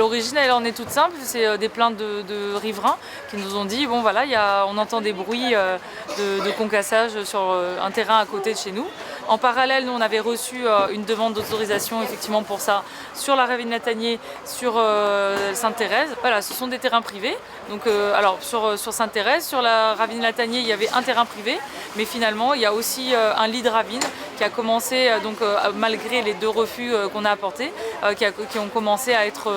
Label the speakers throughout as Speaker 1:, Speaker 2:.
Speaker 1: L'origine, elle en est toute simple, c'est des plaintes de riverains qui nous ont dit, bon voilà, on entend des bruits de concassage sur un terrain à côté de chez nous. En parallèle, nous on avait reçu une demande d'autorisation effectivement pour ça sur la Ravine Latanier, sur Sainte-Thérèse. Voilà, ce sont des terrains privés. Donc, alors sur Sainte-Thérèse, sur la Ravine Latanier, il y avait un terrain privé, mais finalement il y a aussi un lit de ravine qui a commencé, malgré les 2 refus qu'on a apportés, qui ont commencé à être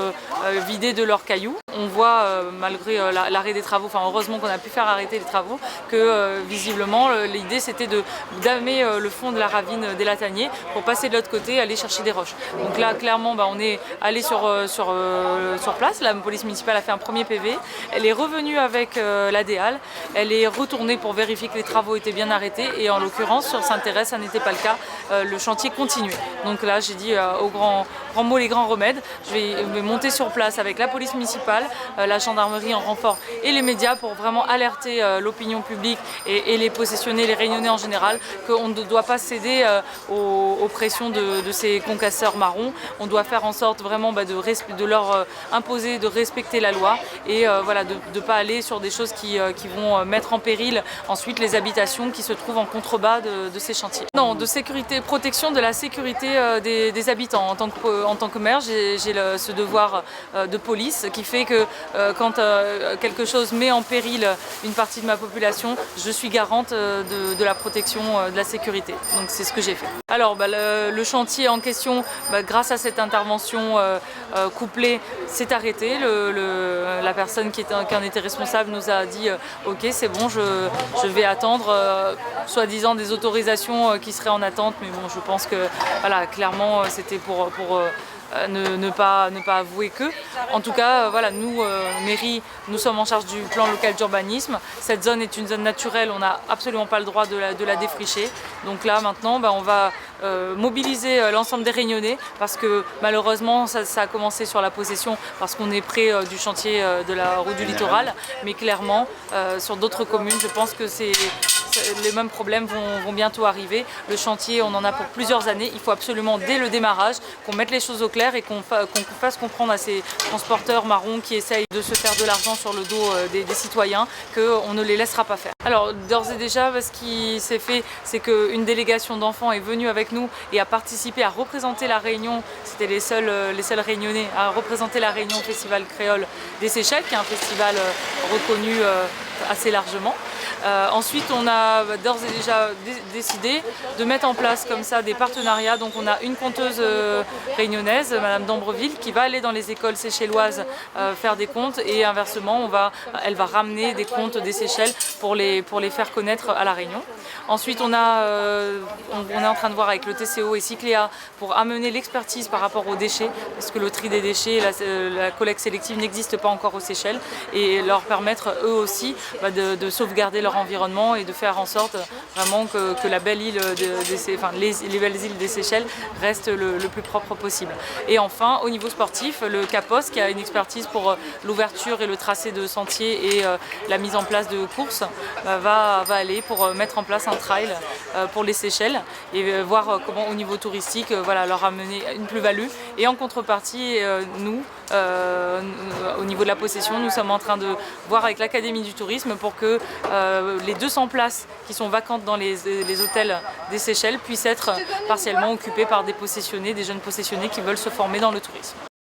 Speaker 1: vidés de leurs cailloux. On voit, malgré l'arrêt des travaux, enfin heureusement qu'on a pu faire arrêter les travaux, que visiblement l'idée c'était de damer le fond de la ravine des Lataniers pour passer de l'autre côté, aller chercher des roches. Donc là clairement on est allé sur place, la police municipale a fait un premier PV, elle est revenue avec la DEAL, elle est retournée pour vérifier que les travaux étaient bien arrêtés et en l'occurrence sur Sainte-Thérèse ça n'était pas le cas, le chantier continuait. Donc là j'ai dit aux grands mots les grands remèdes, je vais monter sur place avec la police municipale, la gendarmerie en renfort et les médias pour vraiment alerter l'opinion publique et les possessionnés, les réunionnais en général, qu'on ne doit pas céder aux pressions de ces concasseurs marrons. On doit faire en sorte vraiment de leur imposer de respecter la loi et voilà, de ne pas aller sur des choses qui vont mettre en péril ensuite les habitations qui se trouvent en contrebas de ces chantiers. Non, de sécurité, protection de la sécurité des habitants. En tant que maire, j'ai ce devoir de police qui fait que quand quelque chose met en péril une partie de ma population, je suis garante de la protection de la sécururité. Donc c'est ce que j'ai fait. Alors le chantier en question, grâce à cette intervention couplée, s'est arrêté. La personne qui en était responsable nous a dit ok c'est bon, je vais attendre soi-disant des autorisations qui seraient en attente, mais bon je pense que voilà, clairement c'était pour ne pas avouer que. En tout cas, voilà, nous, mairie, nous sommes en charge du plan local d'urbanisme. Cette zone est une zone naturelle, on n'a absolument pas le droit de la défricher. Donc là, maintenant, on va mobiliser l'ensemble des Réunionnais parce que malheureusement, ça a commencé sur la possession parce qu'on est près du chantier de la route du littoral. Mais clairement, sur d'autres communes, je pense que les mêmes problèmes vont bientôt arriver. Le chantier, on en a pour plusieurs années. Il faut absolument, dès le démarrage, qu'on mette les choses au clair et qu'on fasse comprendre à ces transporteurs marrons qui essayent de se faire de l'argent sur le dos des citoyens qu'on ne les laissera pas faire. Alors, d'ores et déjà, ce qui s'est fait, c'est qu'une délégation d'enfants est venue avec nous et a participé à représenter la Réunion. C'était les seuls Réunionnais à représenter la Réunion au Festival Créole des Seychelles, qui est un festival reconnu assez largement. Ensuite, on a d'ores et déjà décidé de mettre en place comme ça des partenariats. Donc on a une conteuse réunionnaise, Madame d'Ambreville, qui va aller dans les écoles séchelloises faire des contes et inversement, elle va ramener des contes des Seychelles pour les faire connaître à La Réunion. Ensuite, on est en train de voir avec le TCO et Cycléa pour amener l'expertise par rapport aux déchets, parce que le tri des déchets, la collecte sélective n'existe pas encore aux Seychelles, et leur permettre eux aussi de sauvegarder leur environnement et de faire en sorte vraiment que la belle île les belles îles des Seychelles restent le plus propre possible. Et enfin, au niveau sportif, le CAPOS qui a une expertise pour l'ouverture et le tracé de sentiers et la mise en place de courses va aller pour mettre en place un trail pour les Seychelles et voir comment au niveau touristique leur amener une plus-value. Et en contrepartie, nous, au niveau de la possession, nous sommes en train de voir avec l'Académie du tourisme pour que les 200 places qui sont vacantes dans les hôtels des Seychelles puissent être partiellement occupées par des possessionnés, des jeunes possessionnés qui veulent se former dans le tourisme.